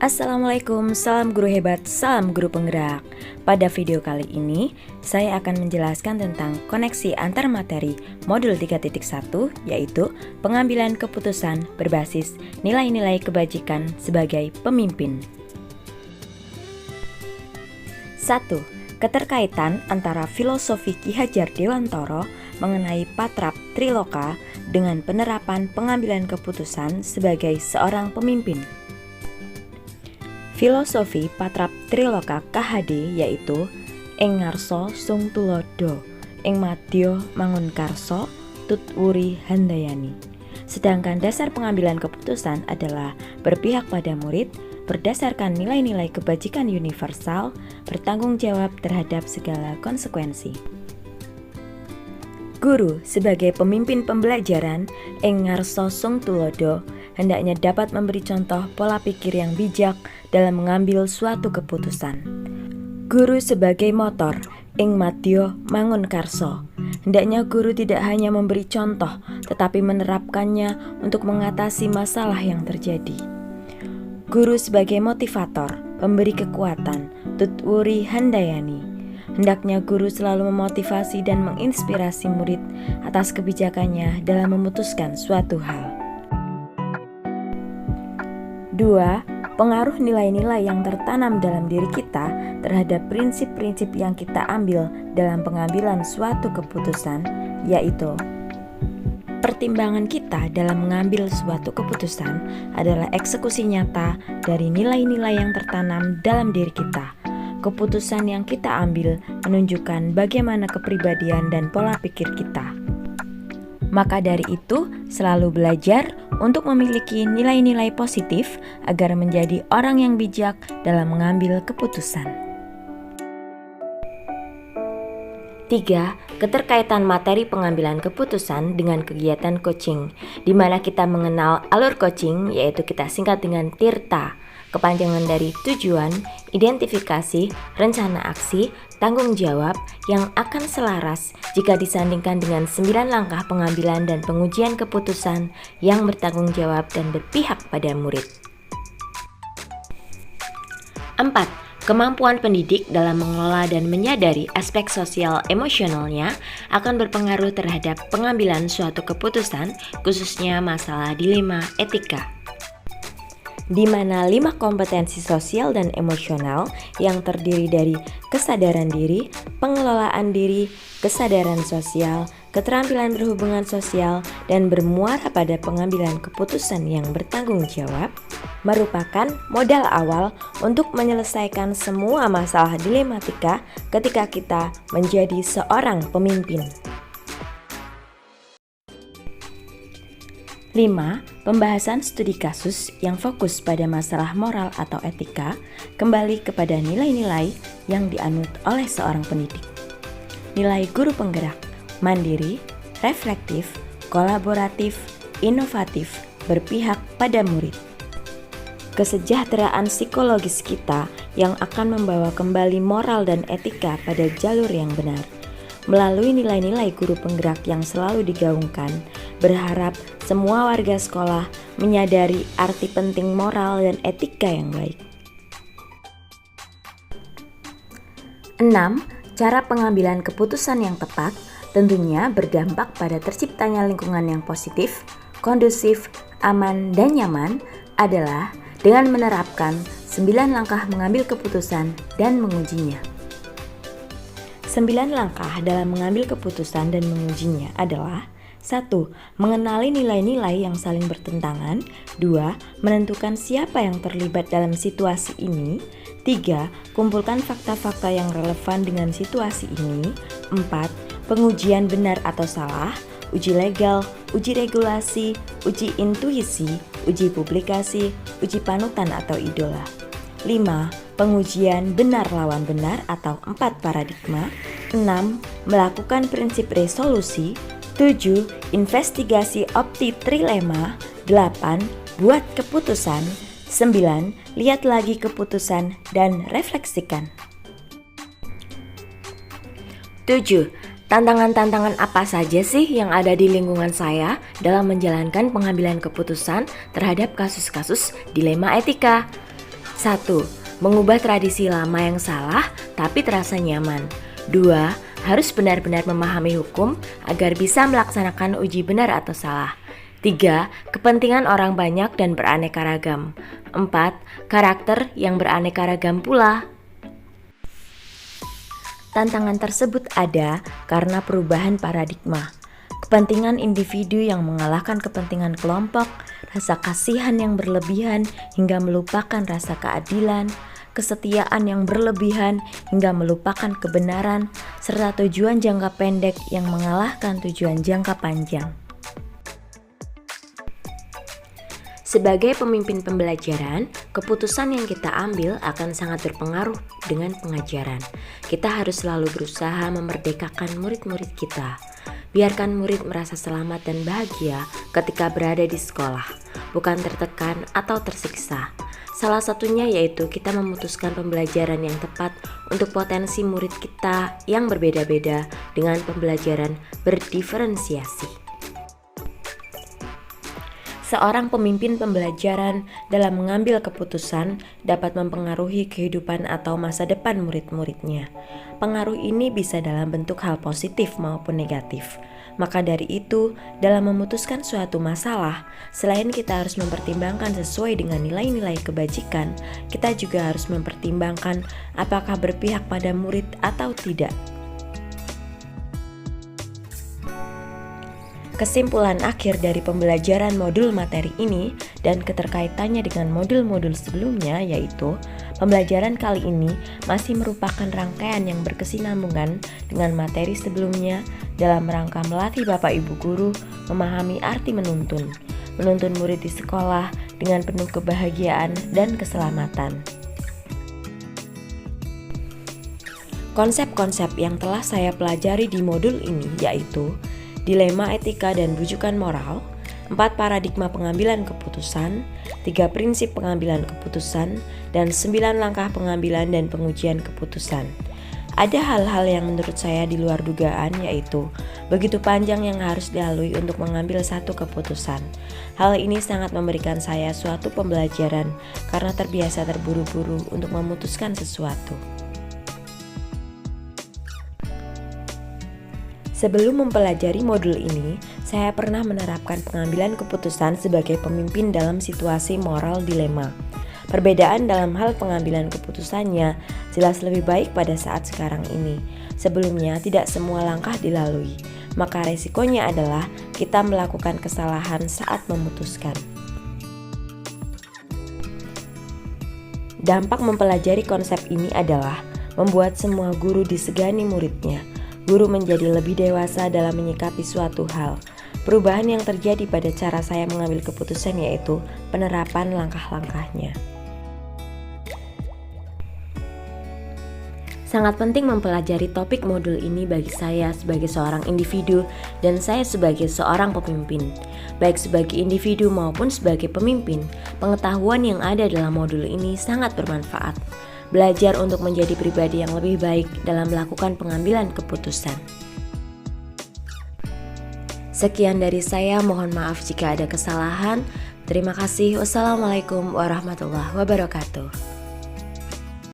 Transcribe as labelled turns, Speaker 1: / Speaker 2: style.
Speaker 1: Assalamualaikum, salam guru hebat, salam guru penggerak. Pada video kali ini, saya akan menjelaskan tentang koneksi antar materi modul 3.1, yaitu pengambilan keputusan berbasis nilai-nilai kebajikan sebagai pemimpin. 1. Keterkaitan antara filosofi Ki Hajar Dewantara mengenai Patrap Triloka dengan penerapan pengambilan keputusan sebagai seorang pemimpin. Filosofi Patrap Triloka KHD yaitu ing ngarsa sung tulodo, ing madya mangun karsa, tutwuri handayani. Sedangkan dasar pengambilan keputusan adalah berpihak pada murid, berdasarkan nilai-nilai kebajikan universal, bertanggung jawab terhadap segala konsekuensi. Guru sebagai pemimpin pembelajaran ing ngarsa sung tulodo hendaknya dapat memberi contoh pola pikir yang bijak dalam mengambil suatu keputusan. Guru sebagai motor ing madya mangun karsa, hendaknya guru tidak hanya memberi contoh tetapi menerapkannya untuk mengatasi masalah yang terjadi. Guru sebagai motivator, pemberi kekuatan, tutwuri handayani, hendaknya guru selalu memotivasi dan menginspirasi murid atas kebijakannya dalam memutuskan suatu hal. 2. Pengaruh nilai-nilai yang tertanam dalam diri kita terhadap prinsip-prinsip yang kita ambil dalam pengambilan suatu keputusan, yaitu pertimbangan kita dalam mengambil suatu keputusan adalah eksekusi nyata dari nilai-nilai yang tertanam dalam diri kita. Keputusan yang kita ambil menunjukkan bagaimana kepribadian dan pola pikir kita. Maka dari itu, selalu belajar untuk memiliki nilai-nilai positif agar menjadi orang yang bijak dalam mengambil keputusan. 3. Keterkaitan materi pengambilan keputusan dengan kegiatan coaching, di mana kita mengenal alur coaching, yaitu kita singkat dengan TIRTA, kepanjangan dari tujuan, identifikasi, rencana aksi, tanggung jawab yang akan selaras jika disandingkan dengan 9 langkah pengambilan dan pengujian keputusan yang bertanggung jawab dan berpihak pada murid. 4. Kemampuan pendidik dalam mengelola dan menyadari aspek sosial emosionalnya akan berpengaruh terhadap pengambilan suatu keputusan, khususnya masalah dilema etika, di mana 5 kompetensi sosial dan emosional yang terdiri dari kesadaran diri, pengelolaan diri, kesadaran sosial, keterampilan berhubungan sosial, dan bermuara pada pengambilan keputusan yang bertanggung jawab, merupakan modal awal untuk menyelesaikan semua masalah dilematika ketika kita menjadi seorang pemimpin. 5. Pembahasan studi kasus yang fokus pada masalah moral atau etika kembali kepada nilai-nilai yang dianut oleh seorang pendidik. Nilai guru penggerak, mandiri, reflektif, kolaboratif, inovatif, berpihak pada murid. Kesejahteraan psikologis kita yang akan membawa kembali moral dan etika pada jalur yang benar. Melalui nilai-nilai guru penggerak yang selalu digaungkan, berharap semua warga sekolah menyadari arti penting moral dan etika yang baik. 6. Cara pengambilan keputusan yang tepat tentunya berdampak pada terciptanya lingkungan yang positif, kondusif, aman, dan nyaman adalah dengan menerapkan 9 langkah mengambil keputusan dan mengujinya. 9 langkah dalam mengambil keputusan dan mengujinya adalah 1. Mengenali nilai-nilai yang saling bertentangan. 2. Menentukan siapa yang terlibat dalam situasi ini. 3. Kumpulkan fakta-fakta yang relevan dengan situasi ini. 4. Pengujian benar atau salah, uji legal, uji regulasi, uji intuisi, uji publikasi, uji panutan atau idola. 5. Pengujian benar lawan benar atau 4 paradigma. 6. Melakukan prinsip resolusi. 7. Investigasi opti trilema. 8. Buat keputusan. 9. Lihat lagi keputusan dan refleksikan. 7. Tantangan-tantangan apa saja sih yang ada di lingkungan saya dalam menjalankan pengambilan keputusan terhadap kasus-kasus dilema etika? 1. Mengubah tradisi lama yang salah tapi terasa nyaman. 2. Harus benar-benar memahami hukum agar bisa melaksanakan uji benar atau salah. 3. Kepentingan orang banyak dan beraneka ragam. 4. Karakter yang beraneka ragam pula. Tantangan tersebut ada karena perubahan paradigma. Kepentingan individu yang mengalahkan kepentingan kelompok, rasa kasihan yang berlebihan hingga melupakan rasa keadilan, kesetiaan yang berlebihan hingga melupakan kebenaran, serta tujuan jangka pendek yang mengalahkan tujuan jangka panjang. Sebagai pemimpin pembelajaran, keputusan yang kita ambil akan sangat berpengaruh dengan pengajaran. Kita harus selalu berusaha memerdekakan murid-murid kita. Biarkan murid merasa selamat dan bahagia ketika berada di sekolah, bukan tertekan atau tersiksa. Salah satunya yaitu kita memutuskan pembelajaran yang tepat untuk potensi murid kita yang berbeda-beda dengan pembelajaran berdiferensiasi. Seorang pemimpin pembelajaran dalam mengambil keputusan dapat mempengaruhi kehidupan atau masa depan murid-muridnya. Pengaruh ini bisa dalam bentuk hal positif maupun negatif. Maka dari itu, dalam memutuskan suatu masalah, selain kita harus mempertimbangkan sesuai dengan nilai-nilai kebajikan, kita juga harus mempertimbangkan apakah berpihak pada murid atau tidak. Kesimpulan akhir dari pembelajaran modul materi ini dan keterkaitannya dengan modul-modul sebelumnya yaitu pembelajaran kali ini masih merupakan rangkaian yang berkesinambungan dengan materi sebelumnya dalam rangka melatih Bapak Ibu Guru memahami arti menuntun murid di sekolah dengan penuh kebahagiaan dan keselamatan. Konsep-konsep yang telah saya pelajari di modul ini yaitu dilema etika dan rujukan moral, 4 paradigma pengambilan keputusan, 3 prinsip pengambilan keputusan, dan 9 langkah pengambilan dan pengujian keputusan. Ada hal-hal yang menurut saya di luar dugaan yaitu begitu panjang yang harus dilalui untuk mengambil satu keputusan. Hal ini sangat memberikan saya suatu pembelajaran karena terbiasa terburu-buru untuk memutuskan sesuatu. Sebelum mempelajari modul ini, saya pernah menerapkan pengambilan keputusan sebagai pemimpin dalam situasi moral dilema. Perbedaan dalam hal pengambilan keputusannya jelas lebih baik pada saat sekarang ini. Sebelumnya tidak semua langkah dilalui, maka resikonya adalah kita melakukan kesalahan saat memutuskan. Dampak mempelajari konsep ini adalah membuat semua guru disegani muridnya. Guru menjadi lebih dewasa dalam menyikapi suatu hal. Perubahan yang terjadi pada cara saya mengambil keputusan yaitu penerapan langkah-langkahnya. Sangat penting mempelajari topik modul ini bagi saya sebagai seorang individu dan saya sebagai seorang pemimpin. Baik sebagai individu maupun sebagai pemimpin, pengetahuan yang ada dalam modul ini sangat bermanfaat. Belajar untuk menjadi pribadi yang lebih baik dalam melakukan pengambilan keputusan. Sekian dari saya, mohon maaf jika ada kesalahan. Terima kasih. Wassalamualaikum warahmatullahi wabarakatuh.